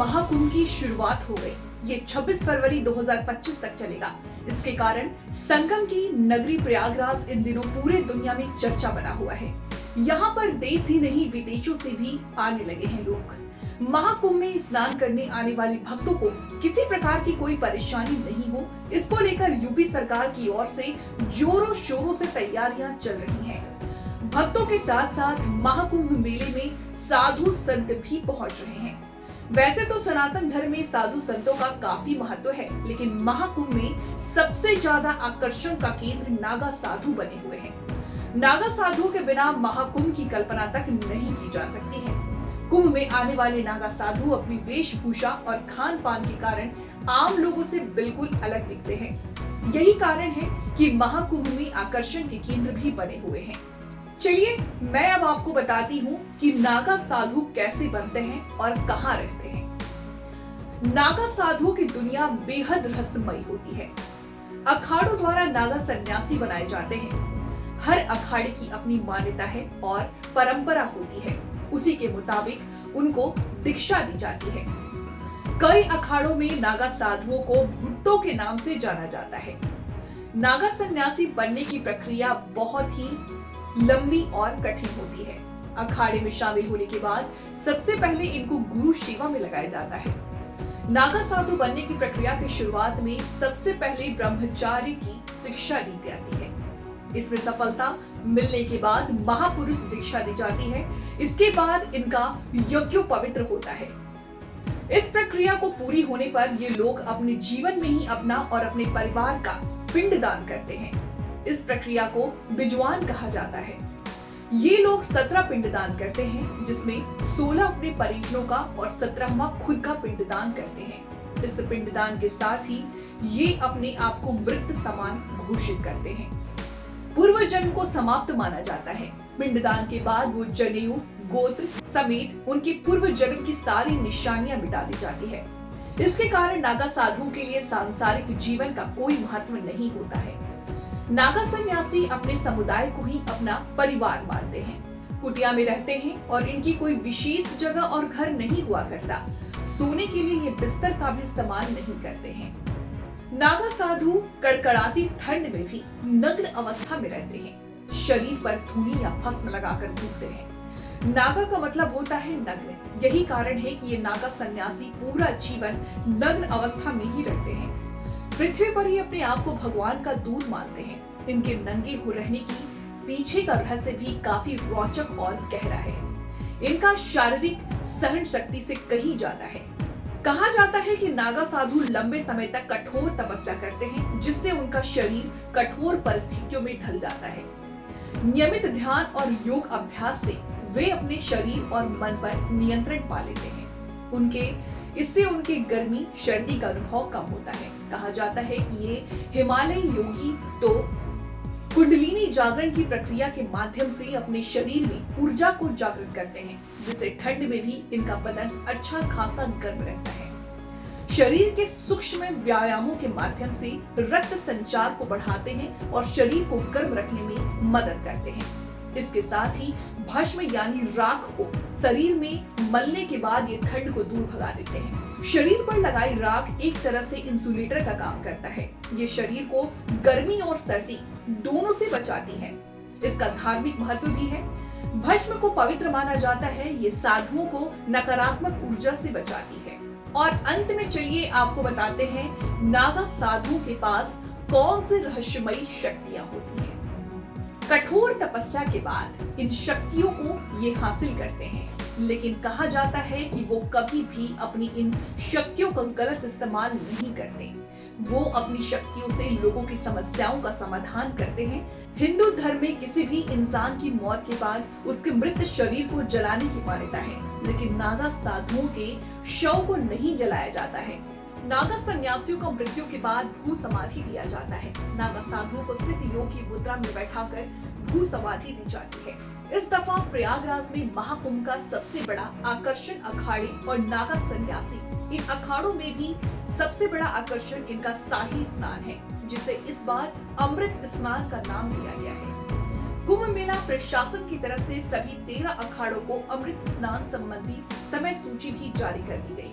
महाकुंभ की शुरुआत हो गई। ये 26 फरवरी 2025 तक चलेगा। इसके कारण संगम की नगरी प्रयागराज इन दिनों पूरे दुनिया में चर्चा बना हुआ है। यहाँ पर देश ही नहीं विदेशों से भी आने लगे हैं लोग। महाकुंभ में स्नान करने आने वाले भक्तों को किसी प्रकार की कोई परेशानी नहीं हो, इसको लेकर यूपी सरकार की ओर से जोरों शोरों से तैयारियां चल रही हैं। भक्तों के साथ साथ महाकुंभ मेले में साधु संत भी पहुंच रहे हैं। वैसे तो सनातन धर्म में साधु संतों का काफी महत्व है, लेकिन महाकुंभ में सबसे ज्यादा आकर्षण का केंद्र नागा साधु बने हुए हैं। नागा साधुओं के बिना महाकुंभ की कल्पना तक नहीं की जा सकती है। कुंभ में आने वाले नागा साधु अपनी वेशभूषा और खान पान के कारण आम लोगों से बिल्कुल अलग दिखते हैं। यही कारण है कि महाकुंभ में आकर्षण के केंद्र भी बने हुए हैं। चलिए मैं अब आपको बताती हूँ कि नागा साधु कैसे बनते हैं और कहाँ रहते हैं। नागा साधुओं की दुनिया बेहद रहस्यमयी होती है। अखाड़ों द्वारा नागा सन्यासी बनाए जाते हैं। हर अखाड़े की अपनी मान्यता है और परंपरा होती है। उसी के मुताबिक उनको दीक्षा दी जाती है। कई अखाड़ों में नागा साधुओं को भुट्टो के नाम से जाना जाता है। नागा सन्यासी बनने की प्रक्रिया बहुत ही लंबी और कठिन होती है। अखाड़े में शामिल होने के बाद सबसे पहले इनको गुरु सेवा में लगाया जाता है। नागा साधु बनने की प्रक्रिया की शुरुआत में सबसे पहले ब्रह्मचार्य की शिक्षा दी जाती है। इसमें सफलता मिलने के बाद महापुरुष दीक्षा दी जाती है। इसके बाद इनका यज्ञ पवित्र होता है। इस प्रक्रिया को पूरी होने पर ये लोग अपने जीवन में ही अपना और अपने परिवार का पिंड दान करते हैं। इस प्रक्रिया को बिजवान कहा जाता है। ये लोग 17 पिंडदान करते हैं, जिसमें 16 अपने परिजनों का और 17वां खुद का पिंडदान करते हैं। इस पिंडदान के साथ ही ये अपने आप को मृत समान घोषित करते हैं। पूर्व जन्म को समाप्त माना जाता है। पिंडदान के बाद वो जनेऊ, गोत्र समेत उनके पूर्व जन्म की सारी निशानियां मिटा दी जाती है। इसके कारण नागा साधुओं के लिए सांसारिक जीवन का कोई महत्व नहीं होता है। नागा सन्यासी अपने समुदाय को ही अपना परिवार मानते हैं। कुटिया में रहते हैं और इनकी कोई विशेष जगह और घर नहीं हुआ करता। सोने के लिए ये बिस्तर का भी इस्तेमाल नहीं करते हैं। नागा साधु कड़कड़ाती ठंड में भी नग्न अवस्था में रहते हैं। शरीर पर धूनी या भस्म लगाकर घूमते हैं। नागा का मतलब होता है नग्न। यही कारण है कि ये नागा सन्यासी पूरा जीवन नग्न अवस्था में ही रहते हैं। पृथ्वी पर ही अपने आप को भगवान का दूत मानते हैं। इनके नंगे हो रहने की पीछे का रहस्य भी काफी रोचक और गहरा है। इनका शारीरिक सहन शक्ति से कहीं ज्यादा है। कहा जाता है कि नागा साधु लंबे समय तक कठोर तपस्या करते हैं, जिससे उनका शरीर कठोर परिस्थितियों में ढल जाता है। नियमित ध्यान और योग अभ्यास से वे अपने शरीर और मन पर नियंत्रण पा लेते हैं। इससे उनके गर्मी सर्दी का अनुभव कम होता है। कहा जाता है कि ये हिमालयी योगी तो कुंडलिनी जागरण की प्रक्रिया के माध्यम से अपने शरीर में ऊर्जा को जागृत करते हैं, जिससे ठंड में भी इनका बदन अच्छा खासा गर्म रहता है। शरीर के सूक्ष्म व्यायामों के माध्यम से रक्त संचार को बढ़ाते हैं और शरीर को गर्म रखने में मदद करते हैं। इसके साथ ही भस्म यानी राख को शरीर में मलने के बाद ये ठंड को दूर भगा देते हैं। शरीर पर लगाई राख एक तरह से इंसुलेटर का काम करता है। ये शरीर को गर्मी और सर्दी दोनों से बचाती है। इसका धार्मिक महत्व भी है। भस्म को पवित्र माना जाता है। ये साधुओं को नकारात्मक ऊर्जा से बचाती है। और अंत में चलिए आपको बताते हैं नागा साधुओं के पास कौन सी रहस्यमयी शक्तियां होती हैं। कठोर तपस्या के बाद इन शक्तियों को ये हासिल करते हैं, लेकिन कहा जाता है कि वो कभी भी अपनी इन शक्तियों का गलत इस्तेमाल नहीं करते। वो अपनी शक्तियों से लोगों की समस्याओं का समाधान करते हैं। हिंदू धर्म में किसी भी इंसान की मौत के बाद उसके मृत शरीर को जलाने की मान्यता है, लेकिन नागा साधुओं के शव को नहीं जलाया जाता है। नागा सन्यासियों को मृत्यु के बाद भू समाधि दिया जाता है। नागा साधुओं को सिद्ध योग की मुद्रा में बैठाकर भू समाधि दी जाती है। इस दफा प्रयागराज में महाकुंभ का सबसे बड़ा आकर्षण अखाड़े और नागा सन्यासी। इन अखाड़ों में भी सबसे बड़ा आकर्षण इनका शाही स्नान है, जिसे इस बार अमृत स्नान का नाम दिया गया है। कुंभ मेला प्रशासन की तरफ से सभी 13 अखाड़ों को अमृत स्नान संबंधी समय सूची भी जारी कर दी गई है।